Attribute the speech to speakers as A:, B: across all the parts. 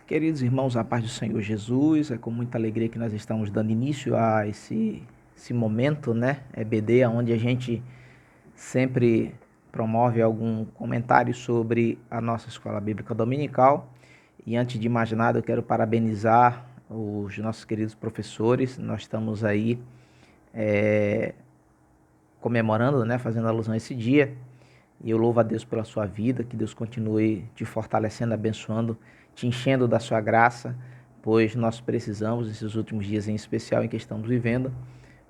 A: Queridos irmãos, a paz do Senhor Jesus, é com muita alegria que nós estamos dando início a esse momento, né, EBD, onde a gente sempre promove algum comentário sobre a nossa escola bíblica dominical. E antes de mais nada, eu quero parabenizar os nossos queridos professores. Nós estamos aí comemorando, né, fazendo alusão a esse dia. E eu louvo a Deus pela sua vida, que Deus continue te fortalecendo, abençoando, te enchendo da sua graça, pois nós precisamos, nesses últimos dias em especial em que estamos vivendo,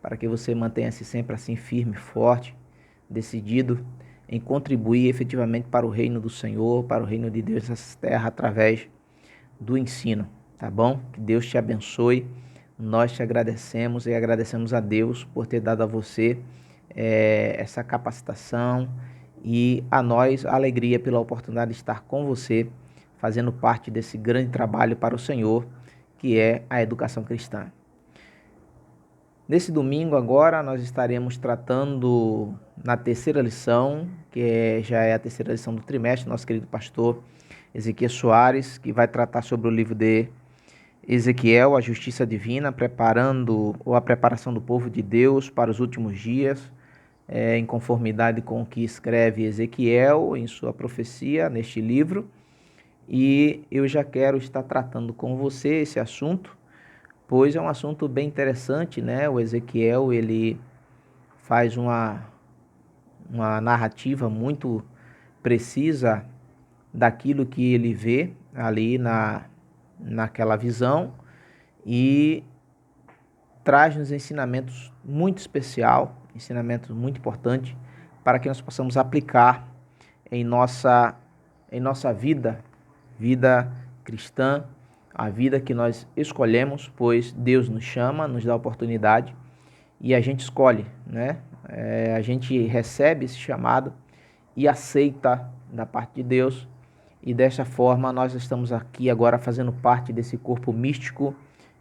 A: para que você mantenha-se sempre assim firme, forte, decidido em contribuir efetivamente para o reino do Senhor, para o reino de Deus nessa terra, através do ensino, tá bom? Que Deus te abençoe. Nós te agradecemos e agradecemos a Deus por ter dado a você essa capacitação, e a nós a alegria pela oportunidade de estar com você, fazendo parte desse grande trabalho para o Senhor, que é a educação cristã. Nesse domingo agora nós estaremos tratando na terceira lição, já é a terceira lição do trimestre, nosso querido pastor Ezequiel Soares, que vai tratar sobre o livro de Ezequiel, a justiça divina, a preparação do povo de Deus para os últimos dias, em conformidade com o que escreve Ezequiel em sua profecia neste livro. E eu já quero estar tratando com você esse assunto, pois é um assunto bem interessante, né? O Ezequiel, ele faz uma narrativa muito precisa daquilo que ele vê ali naquela visão, e traz-nos ensinamentos muito especial, ensinamentos muito importantes para que nós possamos aplicar em nossa vida cristã, a vida que nós escolhemos, pois Deus nos chama, nos dá a oportunidade e a gente escolhe, né? A gente recebe esse chamado e aceita da parte de Deus, e dessa forma nós estamos aqui agora fazendo parte desse corpo místico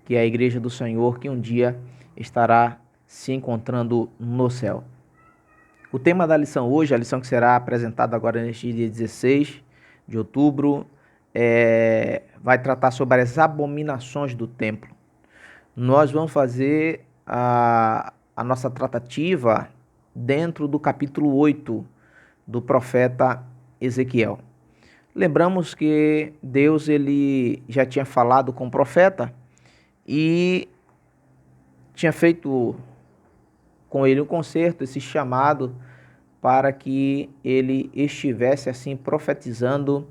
A: que é a Igreja do Senhor, que um dia estará se encontrando no céu. O tema da lição hoje, a lição que será apresentada agora neste dia 16 de outubro, vai tratar sobre as abominações do templo. Nós vamos fazer a nossa tratativa dentro do capítulo 8 do profeta Ezequiel. Lembramos que Deus ele já tinha falado com o profeta e tinha feito com ele um concerto, esse chamado para que ele estivesse assim profetizando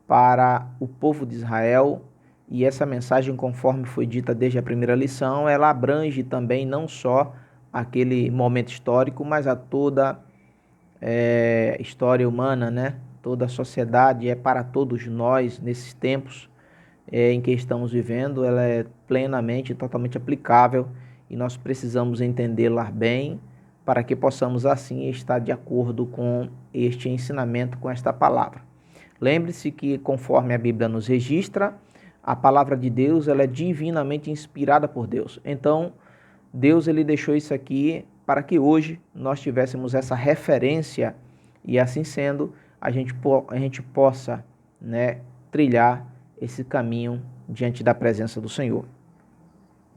A: para o povo de Israel. E essa mensagem, conforme foi dita desde a primeira lição, ela abrange também não só aquele momento histórico, mas a toda história humana, né? Toda a sociedade, é para todos nós nesses tempos em que estamos vivendo. Ela é plenamente, totalmente aplicável, e nós precisamos entendê-la bem para que possamos assim estar de acordo com este ensinamento, com esta palavra. Lembre-se que, conforme a Bíblia nos registra, a palavra de Deus ela é divinamente inspirada por Deus. Então, Deus ele deixou isso aqui para que hoje nós tivéssemos essa referência e, assim sendo, a gente possa, né, trilhar esse caminho diante da presença do Senhor.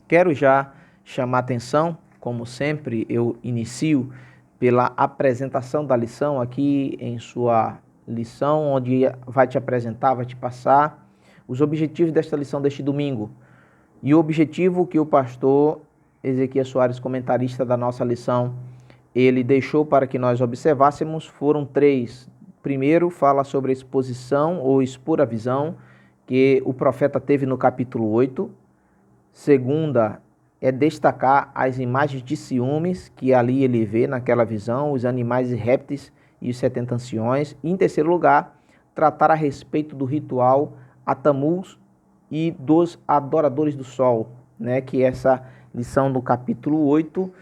A: Quero já chamar a atenção, como sempre eu inicio pela apresentação da lição aqui em sua lição, onde vai te apresentar, vai te passar os objetivos desta lição deste domingo. E o objetivo que o pastor Ezequiel Soares, comentarista da nossa lição, ele deixou para que nós observássemos foram 3. Primeiro, fala sobre a exposição ou expor a visão que o profeta teve no capítulo 8. Segunda, é destacar as imagens de ciúmes que ali ele vê naquela visão, os animais e répteis e os 70 anciões. E, em terceiro lugar, tratar a respeito do ritual a Tamuz e dos adoradores do sol, né? Que essa lição do capítulo 8,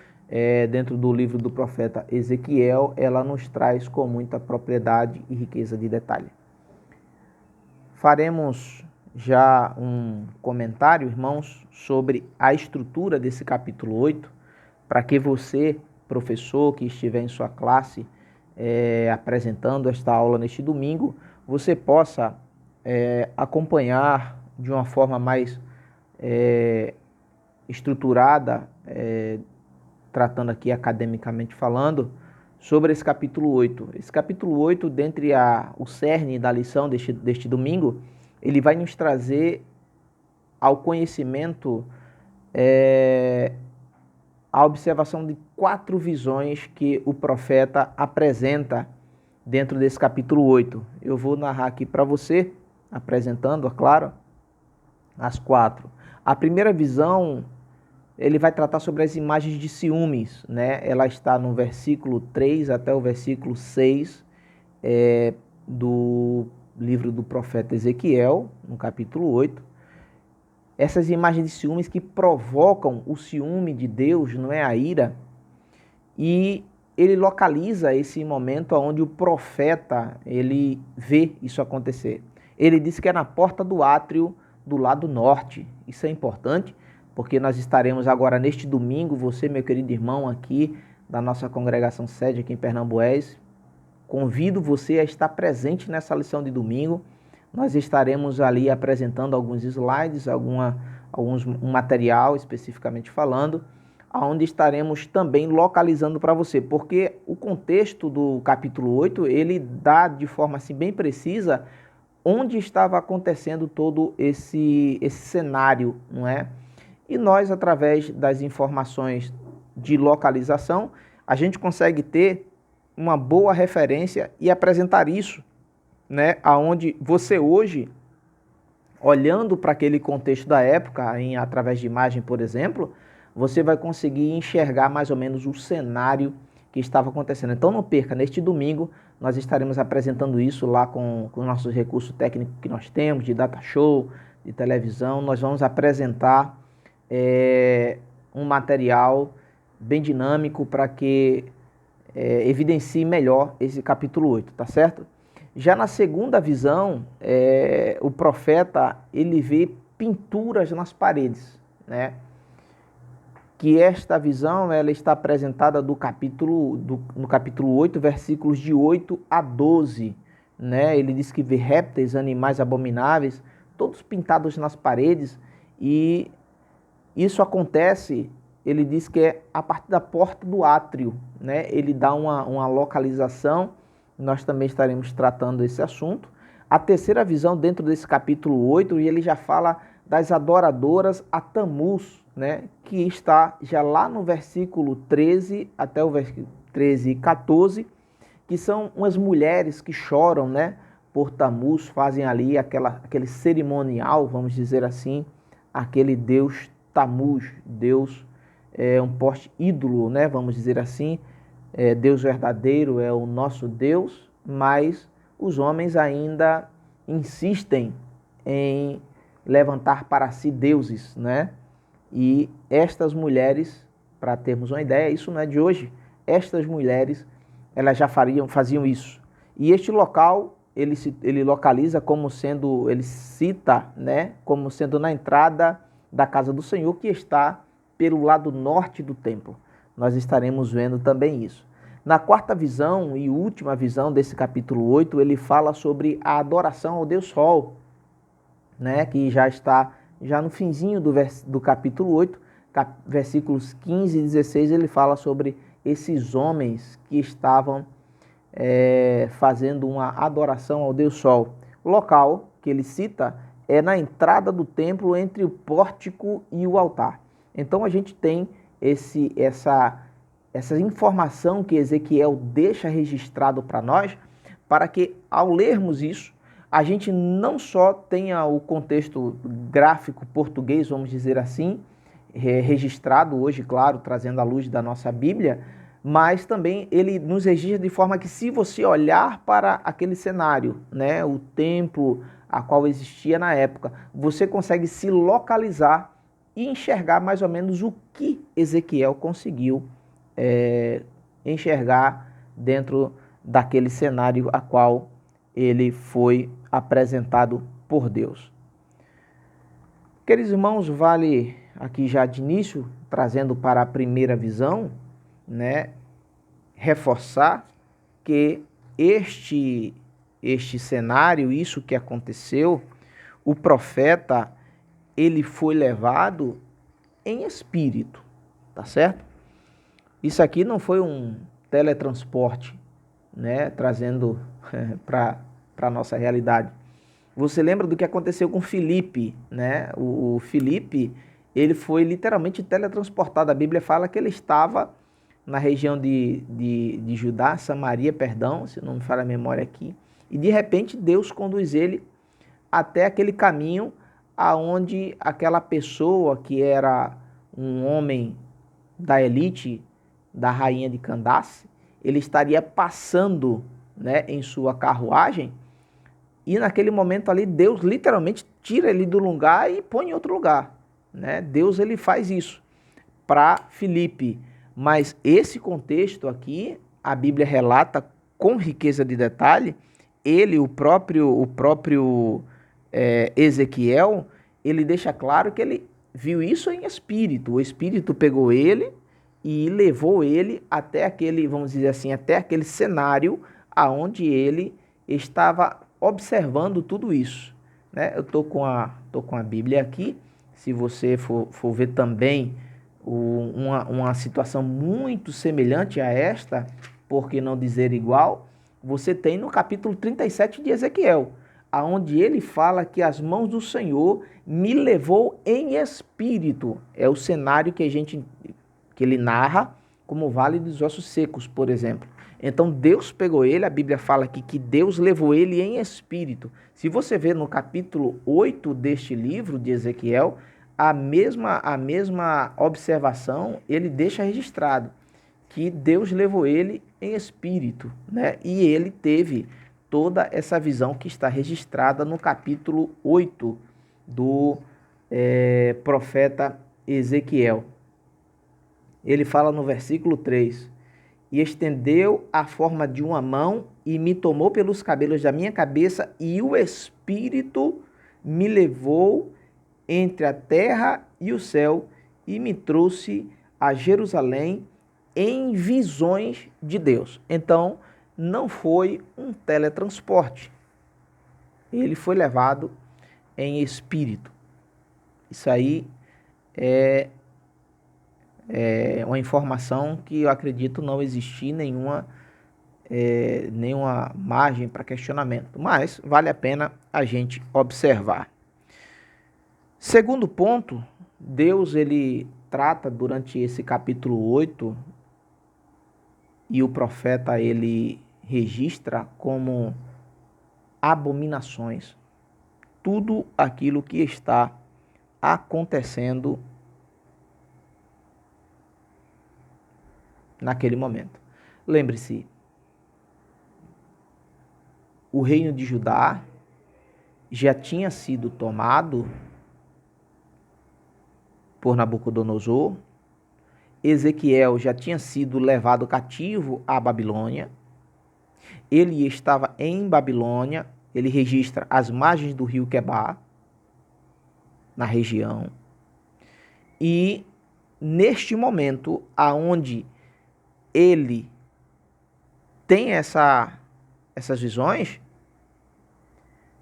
A: dentro do livro do profeta Ezequiel, ela nos traz com muita propriedade e riqueza de detalhe. Faremos já um comentário, irmãos, sobre a estrutura desse capítulo 8, para que você, professor que estiver em sua classe apresentando esta aula neste domingo, você possa acompanhar de uma forma mais estruturada, tratando aqui academicamente falando, sobre esse capítulo 8. Esse capítulo 8, dentre o cerne da lição deste domingo, ele vai nos trazer ao conhecimento a observação de 4 visões que o profeta apresenta dentro desse capítulo 8. Eu vou narrar aqui para você, apresentando, é claro, as 4. A primeira visão, ele vai tratar sobre as imagens de ciúmes, né? Ela está no versículo 3 até o versículo 6 do livro do profeta Ezequiel, no capítulo 8. Essas imagens de ciúmes que provocam o ciúme de Deus, não é, a ira, e ele localiza esse momento onde o profeta ele vê isso acontecer. Ele diz que é na porta do átrio do lado norte. Isso é importante, porque nós estaremos agora neste domingo, você, meu querido irmão, aqui da nossa congregação sede aqui em Pernambués, convido você a estar presente nessa lição de domingo. Nós estaremos ali apresentando alguns slides, um material especificamente falando, onde estaremos também localizando para você, porque o contexto do capítulo 8, ele dá de forma assim bem precisa onde estava acontecendo todo esse cenário, não é? E nós, através das informações de localização, a gente consegue ter uma boa referência e apresentar isso, né? Aonde você hoje, olhando para aquele contexto da época, através de imagem, por exemplo, você vai conseguir enxergar mais ou menos o cenário que estava acontecendo. Então não perca, neste domingo nós estaremos apresentando isso lá com os nossos recursos técnicos que nós temos, de data show, de televisão. Nós vamos apresentar um material bem dinâmico para que evidencie melhor esse capítulo 8, tá certo? Já na segunda visão, o profeta ele vê pinturas nas paredes, né? Que esta visão ela está apresentada no capítulo 8, versículos de 8 a 12. Né? Ele diz que vê répteis, animais abomináveis, todos pintados nas paredes, e isso acontece, ele diz que é a partir da porta do átrio. Né? Ele dá uma localização, nós também estaremos tratando esse assunto. A terceira visão dentro desse capítulo 8, e ele já fala das adoradoras a Tamuz, né, que está já lá no versículo 13 até o versículo 13 e 14, que são umas mulheres que choram, né, por Tamuz, fazem ali aquele cerimonial, vamos dizer assim, aquele deus Tamuz, Deus um poste ídolo, né, vamos dizer assim, Deus verdadeiro é o nosso Deus, mas os homens ainda insistem em levantar para si deuses, né? E estas mulheres, para termos uma ideia, isso não é de hoje, estas mulheres, elas já faziam isso. E este local, ele localiza como sendo, ele cita, né, como sendo na entrada da casa do Senhor, que está pelo lado norte do templo. Nós estaremos vendo também isso. Na quarta visão e última visão desse capítulo 8, ele fala sobre a adoração ao Deus Sol, né, que já está no finzinho do capítulo 8, versículos 15 e 16, ele fala sobre esses homens que estavam fazendo uma adoração ao Deus Sol. O local que ele cita é na entrada do templo, entre o pórtico e o altar. Então a gente tem essa informação que Ezequiel deixa registrado para nós, para que ao lermos isso, a gente não só tenha o contexto gráfico português, vamos dizer assim, registrado hoje, claro, trazendo à luz da nossa Bíblia, mas também ele nos registra de forma que, se você olhar para aquele cenário, né, o templo a qual existia na época, você consegue se localizar e enxergar mais ou menos o que Ezequiel conseguiu enxergar dentro daquele cenário a qual ele foi apresentado por Deus. Queridos irmãos, vale aqui já de início, trazendo para a primeira visão, né, reforçar que este cenário, isso que aconteceu, o profeta, ele foi levado em espírito, tá certo? Isso aqui não foi um teletransporte, né, trazendo para a nossa realidade. Você lembra do que aconteceu com Filipe, né? O Filipe, ele foi literalmente teletransportado. A Bíblia fala que ele estava na região de Judá, Samaria, perdão, se não me falha a memória aqui, e de repente Deus conduz ele até aquele caminho aonde aquela pessoa que era um homem da elite, da rainha de Candace, ele estaria passando, né, em sua carruagem, e naquele momento ali Deus literalmente tira ele do lugar e põe em outro lugar, né? Deus ele faz isso para Filipe, mas esse contexto aqui a Bíblia relata com riqueza de detalhe. Ele, o próprio Ezequiel, ele deixa claro que ele viu isso em espírito. O espírito pegou ele e levou ele até aquele, vamos dizer assim, até aquele cenário aonde ele estava observando tudo isso, né? Eu tô com a Bíblia aqui. Se você for ver também uma situação muito semelhante a esta, por que não dizer igual, você tem no capítulo 37 de Ezequiel, aonde ele fala que as mãos do Senhor me levou em espírito. É o cenário que ele narra como o Vale dos Ossos Secos, por exemplo. Então Deus pegou ele, a Bíblia fala aqui que Deus levou ele em espírito. Se você ver no capítulo 8 deste livro de Ezequiel, a mesma observação ele deixa registrado, que Deus levou ele em espírito, né? E ele teve toda essa visão que está registrada no capítulo 8 do profeta Ezequiel. Ele fala no versículo 3: e estendeu a forma de uma mão e me tomou pelos cabelos da minha cabeça, e o Espírito me levou entre a terra e o céu e me trouxe a Jerusalém em visões de Deus. Então, não foi um teletransporte. Ele foi levado em espírito. Isso aí é uma informação que eu acredito não existir nenhuma margem para questionamento, mas vale a pena a gente observar. Segundo ponto, Deus ele trata durante esse capítulo 8, e o profeta ele registra como abominações tudo aquilo que está acontecendo naquele momento. Lembre-se, o reino de Judá já tinha sido tomado por Nabucodonosor. Ezequiel já tinha sido levado cativo à Babilônia. Ele estava em Babilônia. Ele registra as margens do rio Quebar, na região. E neste momento, aonde ele tem essas visões,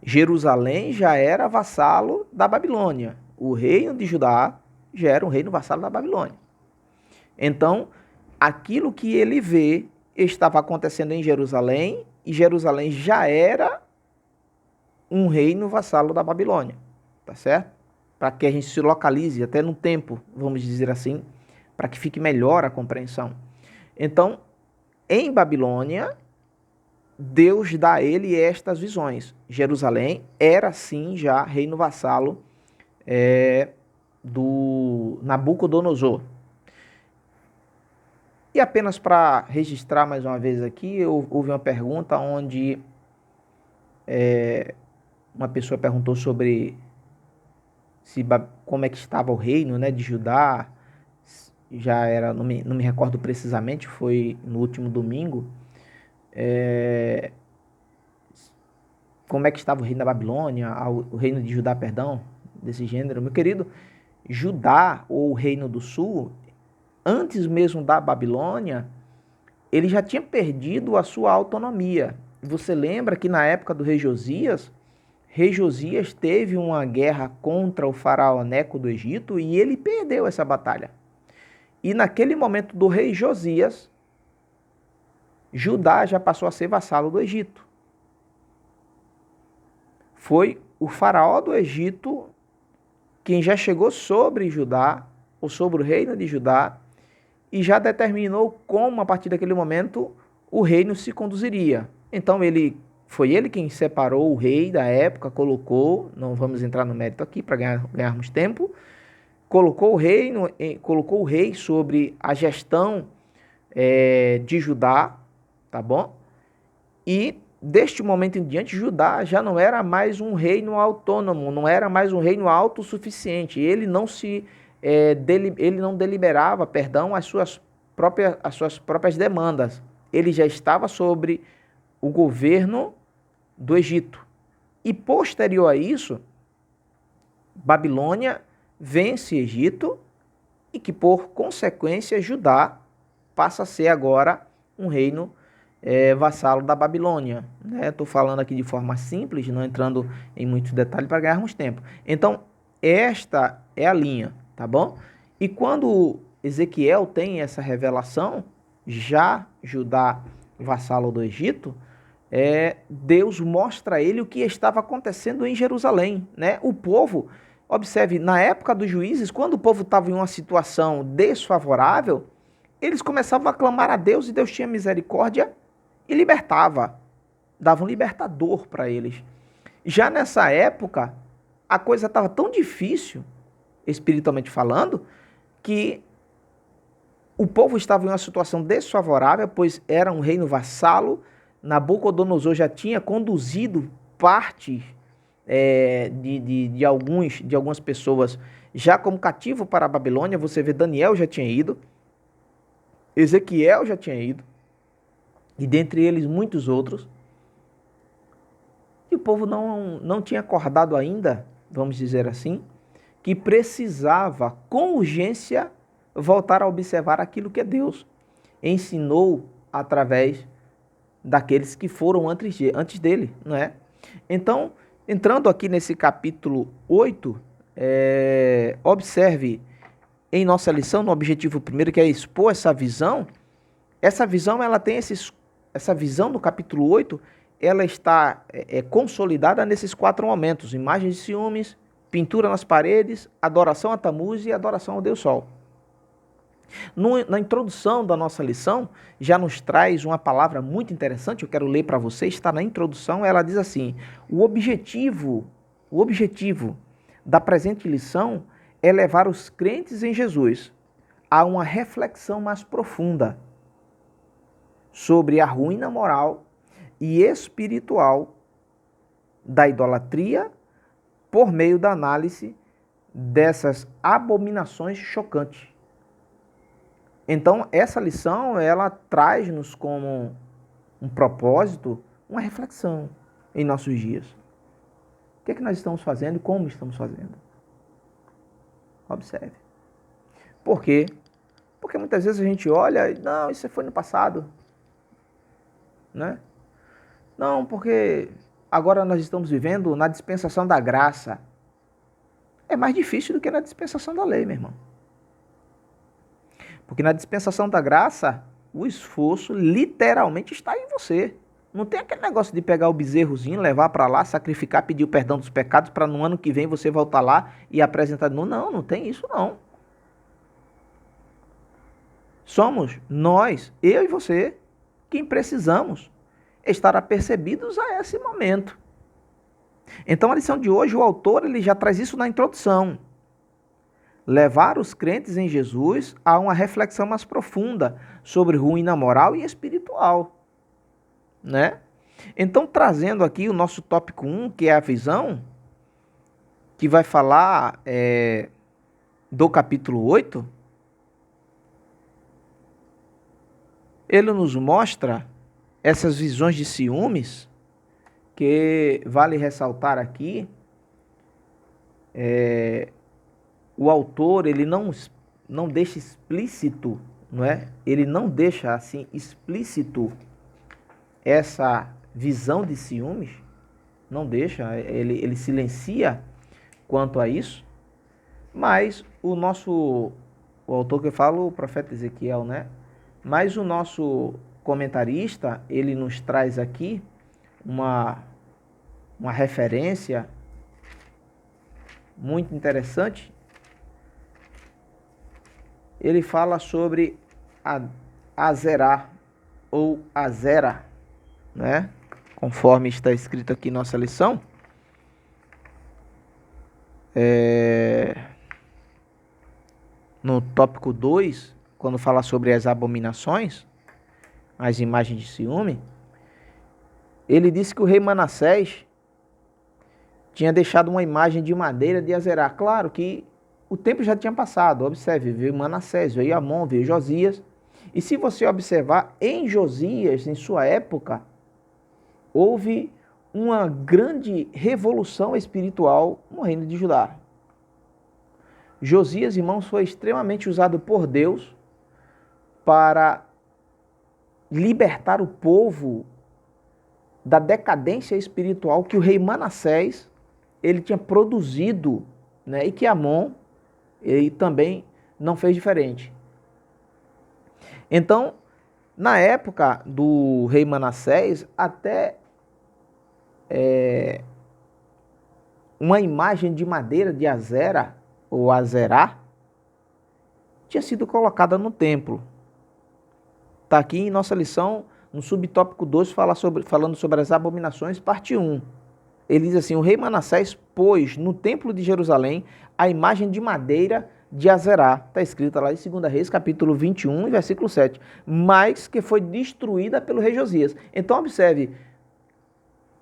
A: Jerusalém já era vassalo da Babilônia. O reino de Judá já era um reino vassalo da Babilônia. Então, aquilo que ele vê estava acontecendo em Jerusalém, e Jerusalém já era um reino vassalo da Babilônia, tá certo? Para que a gente se localize até no tempo, vamos dizer assim, para que fique melhor a compreensão. Então, em Babilônia, Deus dá a ele estas visões. Jerusalém era sim já reino vassalo do Nabucodonosor. E apenas para registrar mais uma vez aqui, houve uma pergunta onde uma pessoa perguntou sobre como é que estava o reino, né, de Judá. Já era, não me recordo precisamente, foi no último domingo. Como é que estava o reino da Babilônia, o reino de Judá, perdão, desse gênero. Meu querido, Judá, ou o reino do sul, antes mesmo da Babilônia, ele já tinha perdido a sua autonomia. Você lembra que na época do rei Josias, rei Josias teve uma guerra contra o faraó Neco do Egito e ele perdeu essa batalha. E naquele momento do rei Josias, Judá já passou a ser vassalo do Egito. Foi o faraó do Egito quem já chegou sobre Judá, ou sobre o reino de Judá, e já determinou como, a partir daquele momento, o reino se conduziria. Então, foi ele quem separou o rei da época, colocou, não vamos entrar no mérito aqui para ganharmos tempo, colocou o rei sobre a gestão de Judá, tá bom? E deste momento em diante, Judá já não era mais um reino autônomo, não era mais um reino autossuficiente. Ele não deliberava, as suas próprias demandas. Ele já estava sobre o governo do Egito. E posterior a isso, Babilônia vence Egito e que, por consequência, Judá passa a ser agora um reino vassalo da Babilônia. Estou falando aqui de forma simples, não entrando em muitos detalhes para ganharmos tempo. Então, esta é a linha, tá bom? E quando Ezequiel tem essa revelação, já Judá vassalo do Egito, Deus mostra a ele o que estava acontecendo em Jerusalém, né? O povo, observe, na época dos juízes, quando o povo estava em uma situação desfavorável, eles começavam a clamar a Deus e Deus tinha misericórdia e libertava, dava um libertador para eles. Já nessa época, a coisa estava tão difícil, espiritualmente falando, que o povo estava em uma situação desfavorável, pois era um reino vassalo. Nabucodonosor já tinha conduzido parte de algumas pessoas já como cativo para a Babilônia. Você vê, Daniel já tinha ido, Ezequiel já tinha ido, e dentre eles muitos outros. E o povo não tinha acordado ainda, vamos dizer assim, que precisava com urgência voltar a observar aquilo que Deus ensinou através daqueles que foram antes dele, não é? Então, entrando aqui nesse capítulo 8, observe em nossa lição, no objetivo primeiro, que é expor essa visão. Essa visão, ela tem essa visão do capítulo 8, ela está consolidada nesses 4 momentos: imagens de ciúmes, pintura nas paredes, adoração a Tamuz e adoração ao Deus Sol. Na introdução da nossa lição, já nos traz uma palavra muito interessante, eu quero ler para vocês, está na introdução, ela diz assim: o objetivo da presente lição é levar os crentes em Jesus a uma reflexão mais profunda sobre a ruína moral e espiritual da idolatria por meio da análise dessas abominações chocantes. Então, essa lição, ela traz-nos como um propósito, uma reflexão em nossos dias. O que é que nós estamos fazendo e como estamos fazendo? Observe. Por quê? Porque muitas vezes a gente olha e, não, isso foi no passado, né? Não, porque agora nós estamos vivendo na dispensação da graça. É mais difícil do que na dispensação da lei, meu irmão. Porque na dispensação da graça, o esforço literalmente está em você. Não tem aquele negócio de pegar o bezerrozinho, levar para lá, sacrificar, pedir o perdão dos pecados para no ano que vem você voltar lá e apresentar. Não tem isso não. Somos nós, eu e você, quem precisamos estar apercebidos a esse momento. Então a lição de hoje, o autor ele já traz isso na introdução. Levar os crentes em Jesus a uma reflexão mais profunda sobre ruína moral e espiritual, né? Então, trazendo aqui o nosso tópico 1, que é a visão, que vai falar do capítulo 8, ele nos mostra essas visões de ciúmes, que vale ressaltar aqui, o autor ele não deixa explícito, não é? Ele não deixa assim explícito essa visão de ciúmes, não deixa, ele silencia quanto a isso, mas o autor que eu falo, o profeta Ezequiel, né? Mas o nosso comentarista, ele nos traz aqui uma referência muito interessante. Ele fala sobre Azerá ou Azera, né? Conforme está escrito aqui em nossa lição. No tópico 2, quando fala sobre as abominações, as imagens de ciúme, ele disse que o rei Manassés tinha deixado uma imagem de madeira de Azerá. Claro que o tempo já tinha passado. Observe, veio Manassés, veio Amon, veio Josias. E se você observar, em Josias, em sua época, houve uma grande revolução espiritual no reino de Judá. Josias, irmãos, foi extremamente usado por Deus para libertar o povo da decadência espiritual que o rei Manassés ele tinha produzido, né? E que Amon ele também não fez diferente. Então, na época do rei Manassés, até uma imagem de madeira de Azera, ou Azerá, tinha sido colocada no templo. Está aqui em nossa lição, no subtópico 2, falando sobre as abominações, parte 1. Ele diz assim, o rei Manassés pôs no templo de Jerusalém a imagem de madeira de Azerá. Está escrito lá em 2 Reis, capítulo 21, versículo 7. Mas que foi destruída pelo rei Josias. Então, observe,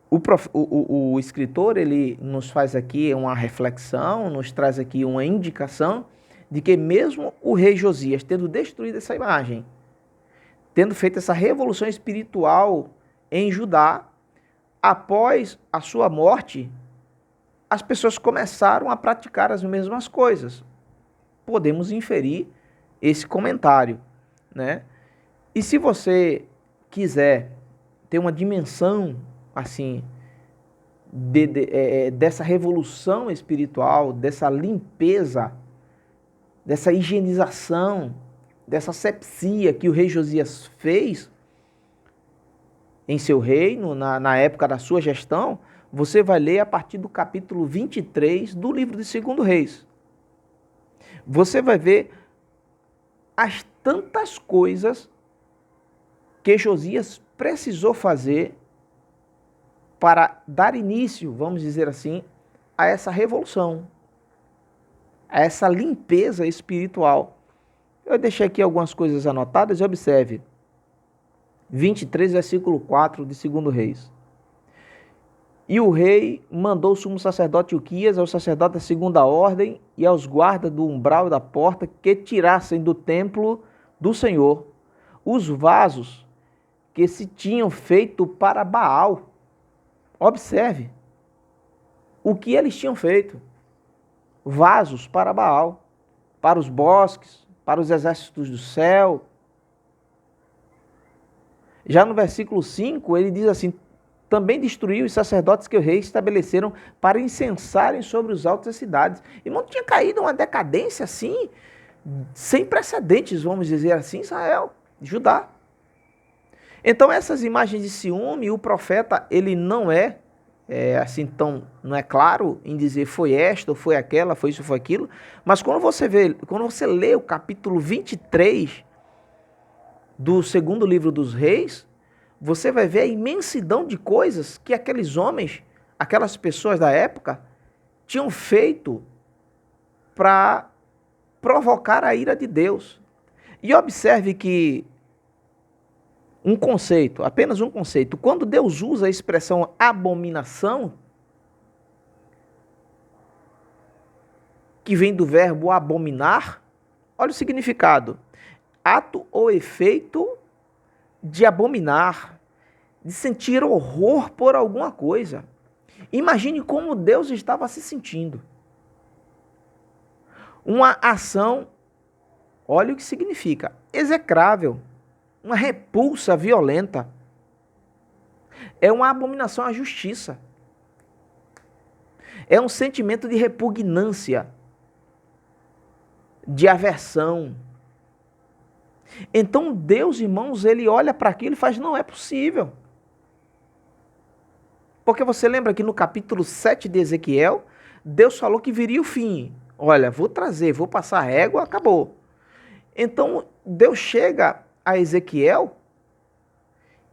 A: o escritor ele nos faz aqui uma reflexão, nos traz aqui uma indicação de que mesmo o rei Josias, tendo destruído essa imagem, tendo feito essa revolução espiritual em Judá, após a sua morte, as pessoas começaram a praticar as mesmas coisas. Podemos inferir esse comentário, né? E se você quiser ter uma dimensão assim dessa revolução espiritual, dessa limpeza, dessa higienização, dessa asepsia que o rei Josias fez em seu reino, na época da sua gestão, você vai ler a partir do capítulo 23 do livro de 2 Reis. Você vai ver as tantas coisas que Josias precisou fazer para dar início, vamos dizer assim, a essa revolução, a essa limpeza espiritual. Eu deixei aqui algumas coisas anotadas e observe. 23, versículo 4 de 2 Reis. E o rei mandou o sumo sacerdote Ilquias, ao sacerdote da segunda ordem e aos guardas do umbral da porta que tirassem do templo do Senhor os vasos que se tinham feito para Baal. Observe o que eles tinham feito. Vasos para Baal, para os bosques, para os exércitos do céu. Já no versículo 5, ele diz assim, também destruiu os sacerdotes que o rei estabeleceram para incensarem sobre os altos das cidades. Irmão, tinha caído uma decadência assim, sem precedentes, vamos dizer assim, Israel, Judá. Então essas imagens de ciúme, o profeta, ele não é assim tão, não é claro em dizer foi esta ou foi aquela, foi isso ou foi aquilo, mas quando você lê o capítulo 23 do segundo livro dos reis, você vai ver a imensidão de coisas que aqueles homens, aquelas pessoas da época, tinham feito para provocar a ira de Deus. E observe que um conceito, apenas um conceito, quando Deus usa a expressão abominação, que vem do verbo abominar, olha o significado. Ato ou efeito de abominar, de sentir horror por alguma coisa. Imagine como Deus estava se sentindo. Uma ação, olha o que significa, execrável, uma repulsa violenta. É uma abominação à justiça. É um sentimento de repugnância, de aversão. Então Deus, irmãos, ele olha para aquilo e faz, não é possível. Porque você lembra que no capítulo 7 de Ezequiel, Deus falou que viria o fim. Olha, vou trazer, vou passar a régua, acabou. Então Deus chega a Ezequiel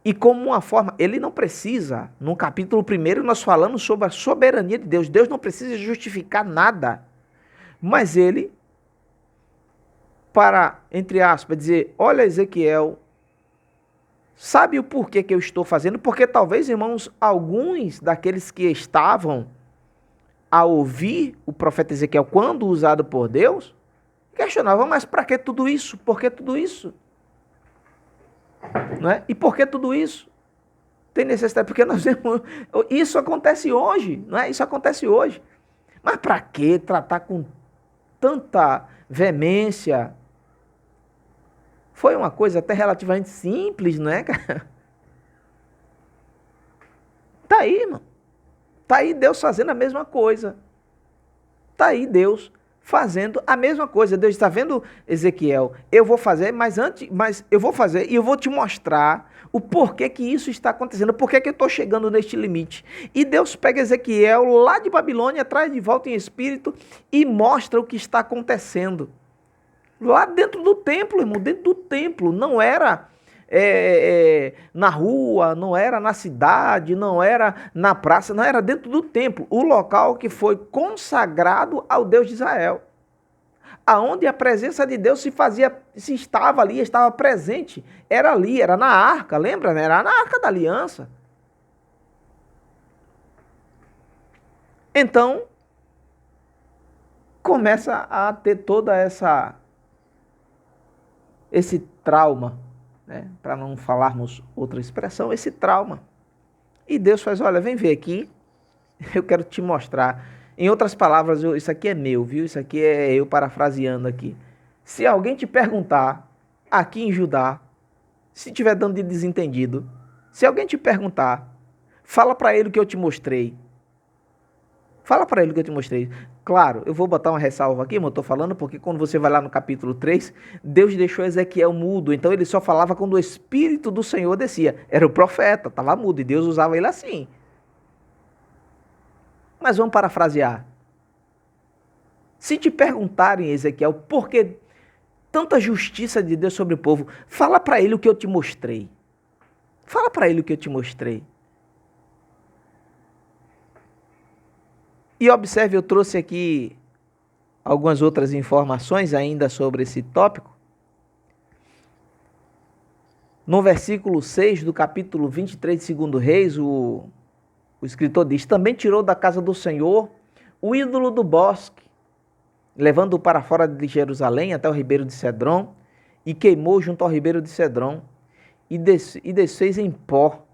A: e como uma forma, ele não precisa, no capítulo 1 nós falamos sobre a soberania de Deus. Deus não precisa justificar nada. Mas ele, para, entre aspas, dizer, olha Ezequiel, sabe o porquê que eu estou fazendo? Porque talvez, irmãos, alguns daqueles que estavam a ouvir o profeta Ezequiel quando usado por Deus, questionavam, mas para que tudo isso? Por que tudo isso? Não é? E por que tudo isso? Tem necessidade, porque nós vemos, isso acontece hoje, não é? Isso acontece hoje. Mas para que tratar com tanta veemência? Foi uma coisa até relativamente simples, não é, cara? Tá aí, irmão. Tá aí Deus fazendo a mesma coisa. Tá aí Deus fazendo a mesma coisa. Deus está vendo, Ezequiel, eu vou fazer, mas eu vou fazer e eu vou te mostrar o porquê que isso está acontecendo, porquê que eu estou chegando neste limite. E Deus pega Ezequiel lá de Babilônia, traz de volta em espírito e mostra o que está acontecendo. Lá dentro do templo, irmão, dentro do templo, não era na rua, não era na cidade, não era na praça, não era dentro do templo, o local que foi consagrado ao Deus de Israel, aonde a presença de Deus se estava ali, estava presente, era ali, era na arca, lembra? Era na arca da aliança. Então, começa a ter toda esse trauma, né? Para não falarmos outra expressão, esse trauma. E Deus faz, olha, vem ver aqui, eu quero te mostrar. Em outras palavras, isso aqui é meu, viu? Isso aqui é eu parafraseando aqui. Se alguém te perguntar, aqui em Judá, se estiver dando de desentendido, se alguém te perguntar, fala para ele o que eu te mostrei. Fala para ele o que eu te mostrei. Claro, eu vou botar uma ressalva aqui, mas eu estou falando porque quando você vai lá no capítulo 3, Deus deixou Ezequiel mudo, então ele só falava quando o Espírito do Senhor descia. Era o profeta, estava mudo, e Deus usava ele assim. Mas vamos parafrasear. Se te perguntarem, Ezequiel, por que tanta justiça de Deus sobre o povo, fala para ele o que eu te mostrei. Fala para ele o que eu te mostrei. E observe, eu trouxe aqui algumas outras informações ainda sobre esse tópico. No versículo 6 do capítulo 23 de 2 Reis, o escritor diz, também tirou da casa do Senhor o ídolo do bosque, levando-o para fora de Jerusalém até o ribeiro de Cedron, e queimou junto ao ribeiro de Cedron, e desfez em pó,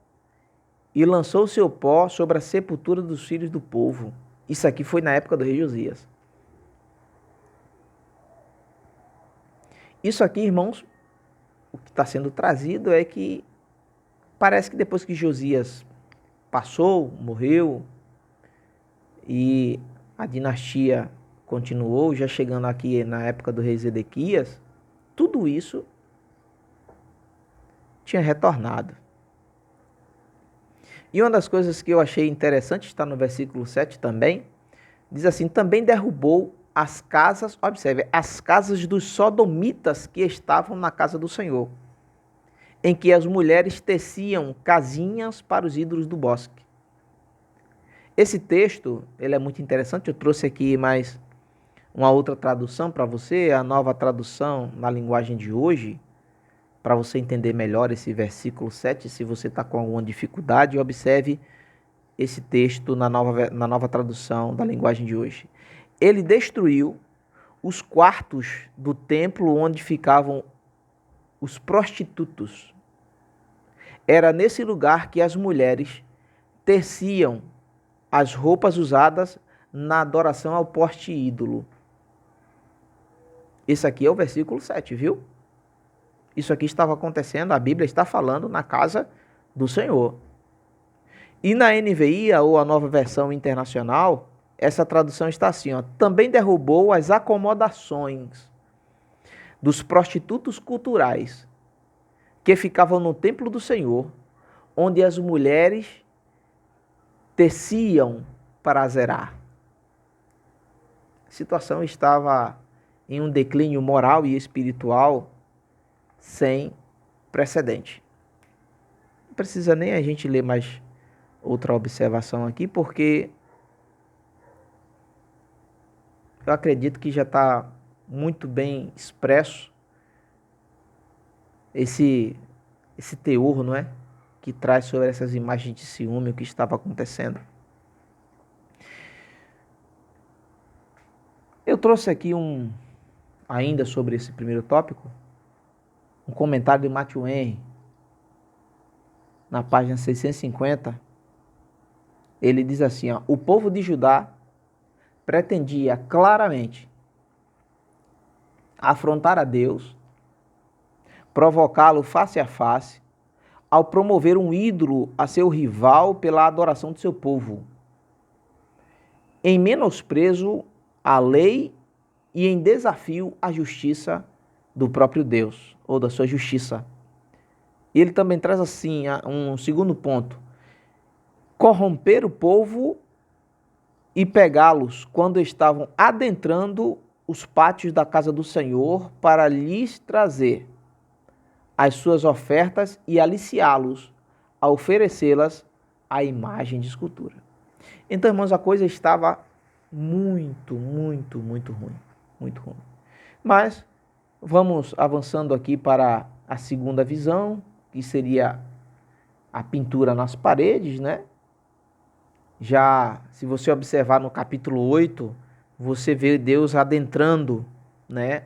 A: e lançou o seu pó sobre a sepultura dos filhos do povo. Isso aqui foi na época do rei Josias. Isso aqui, irmãos, o que está sendo trazido é que parece que depois que Josias passou, morreu, e a dinastia continuou, já chegando aqui na época do rei Zedequias, tudo isso tinha retornado. E uma das coisas que eu achei interessante, está no versículo 7 também, diz assim, também derrubou as casas, observe, as casas dos sodomitas que estavam na casa do Senhor, em que as mulheres teciam casinhas para os ídolos do bosque. Esse texto, ele é muito interessante, eu trouxe aqui mais uma outra tradução para você, a nova tradução na linguagem de hoje, para você entender melhor esse versículo 7, se você está com alguma dificuldade, observe esse texto na nova tradução da linguagem de hoje. Ele destruiu os quartos do templo onde ficavam os prostitutos. Era nesse lugar que as mulheres teciam as roupas usadas na adoração ao poste ídolo. Esse aqui é o versículo 7, viu? Isso aqui estava acontecendo, a Bíblia está falando na casa do Senhor. E na NVI, ou a nova versão internacional, essa tradução está assim, ó, também derrubou as acomodações dos prostitutos culturais que ficavam no templo do Senhor, onde as mulheres teciam para azerar. A situação estava em um declínio moral e espiritual sem precedente. Não precisa nem a gente ler mais outra observação aqui, porque eu acredito que já está muito bem expresso esse teor, não é? Que traz sobre essas imagens de ciúme, o que estava acontecendo. Eu trouxe aqui ainda sobre esse primeiro tópico, um comentário de Matthew Henry, na página 650. Ele diz assim, ó, o povo de Judá pretendia claramente afrontar a Deus, provocá-lo face a face, ao promover um ídolo a seu rival pela adoração de seu povo, em menosprezo à lei e em desafio à justiça do próprio Deus, ou da sua justiça. E ele também traz assim um segundo ponto, corromper o povo e pegá-los quando estavam adentrando os pátios da casa do Senhor para lhes trazer as suas ofertas e aliciá-los a oferecê-las à imagem de escultura. Então, irmãos, a coisa estava muito ruim. Muito ruim. Mas vamos avançando aqui para a segunda visão, que seria a pintura nas paredes, né? Já, se você observar no capítulo 8, você vê Deus adentrando, né,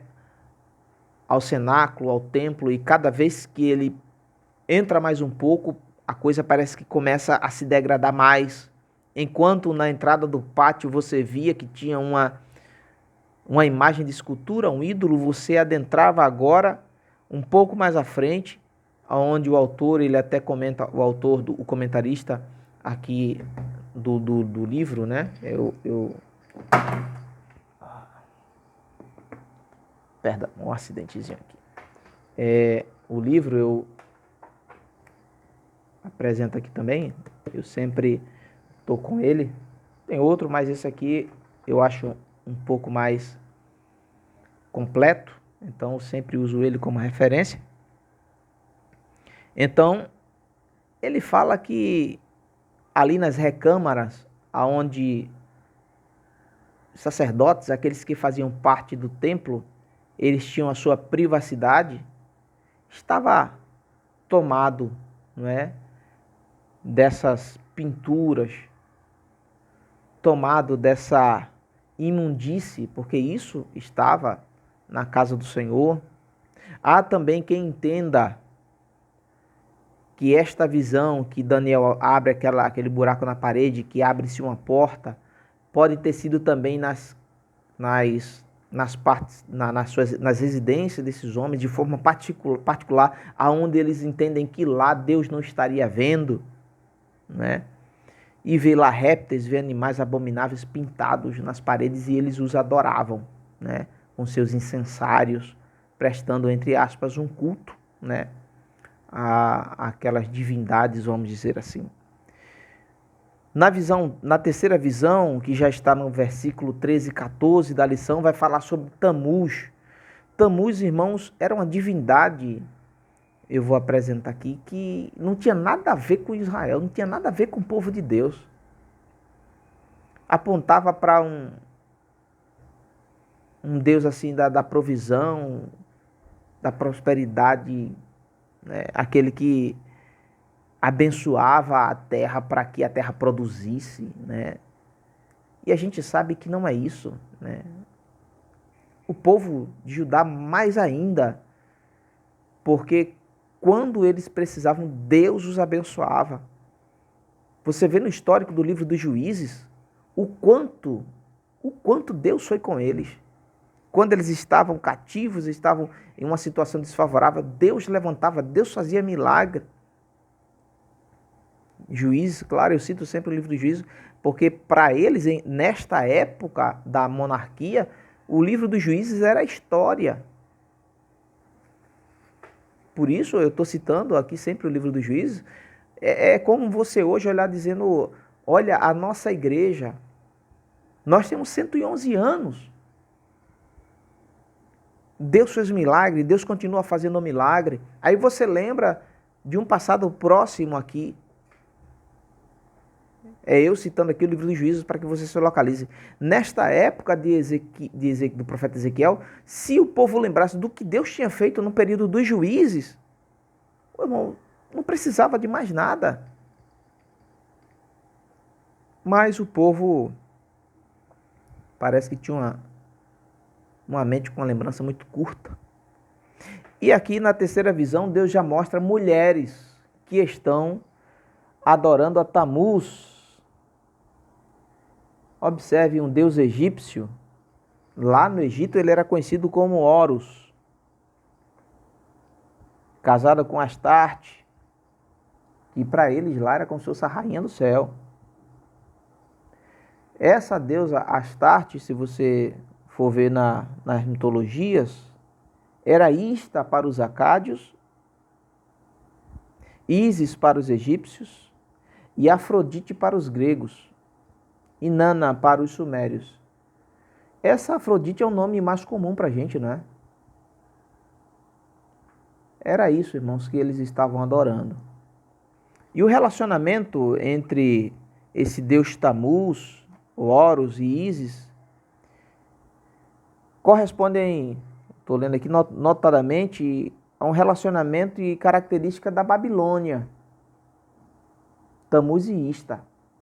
A: ao cenáculo, ao templo, e cada vez que ele entra mais um pouco, a coisa parece que começa a se degradar mais. Enquanto na entrada do pátio você via que tinha uma imagem de escultura, um ídolo, você adentrava agora um pouco mais à frente, onde o autor, ele até comenta, o comentarista aqui do livro, né? Perdão, um acidentezinho aqui. O livro eu apresento aqui também, eu sempre estou com ele. Tem outro, mas esse aqui eu acho um pouco mais completo, então eu sempre uso ele como referência. Então, ele fala que ali nas recâmaras, aonde sacerdotes, aqueles que faziam parte do templo, eles tinham a sua privacidade, estava tomado, não é, dessas pinturas, tomado dessa imundície, porque isso estava na casa do Senhor. Há também quem entenda que esta visão que Daniel abre aquele buraco na parede, que abre-se uma porta, pode ter sido também nas residências desses homens, de forma particular, aonde eles entendem que lá Deus não estaria vendo, né? E vê lá répteis, vê animais abomináveis pintados nas paredes, e eles os adoravam, né? Com seus incensários, prestando, entre aspas, um culto, né? Aquelas divindades, vamos dizer assim. Na terceira visão, que já está no versículo 13 e 14 da lição, vai falar sobre Tamuz. Tamuz, irmãos, era uma divindade, eu vou apresentar aqui, que não tinha nada a ver com Israel, não tinha nada a ver com o povo de Deus. Apontava para um Deus assim da provisão, da prosperidade, né? Aquele que abençoava a terra para que a terra produzisse, né? E a gente sabe que não é isso, né? O povo de Judá mais ainda, porque quando eles precisavam, Deus os abençoava. Você vê no histórico do livro dos Juízes o quanto Deus foi com eles. Quando eles estavam cativos, estavam em uma situação desfavorável, Deus levantava, Deus fazia milagre. Juízes, claro, eu cito sempre o livro dos Juízes, porque para eles, nesta época da monarquia, o livro dos Juízes era a história. Por isso eu estou citando aqui sempre o livro dos Juízes. É como você hoje olhar dizendo, olha, a nossa igreja, nós temos 111 anos. Deus fez milagre, Deus continua fazendo milagre. Aí você lembra de um passado próximo aqui. É eu citando aqui o livro dos Juízes para que você se localize. Nesta época do profeta Ezequiel, se o povo lembrasse do que Deus tinha feito no período dos juízes, irmão, não precisava de mais nada. Mas o povo parece que tinha uma mente com uma lembrança muito curta. E aqui na terceira visão, Deus já mostra mulheres que estão adorando a Tamuz. Observe, um deus egípcio, lá no Egito ele era conhecido como Horus, casada com Astarte, e para eles lá era como se fosse a rainha do céu. Essa deusa Astarte, se você for ver nas mitologias, era Ista para os acádios, Ísis para os egípcios e Afrodite para os gregos. Inanna para os sumérios. Essa Afrodite é um nome mais comum para a gente, não é? Era isso, irmãos, que eles estavam adorando. E o relacionamento entre esse deus Tamuz, Horus e Ísis correspondem, estou lendo aqui, notadamente a um relacionamento e característica da Babilônia, Tamuz e Ista.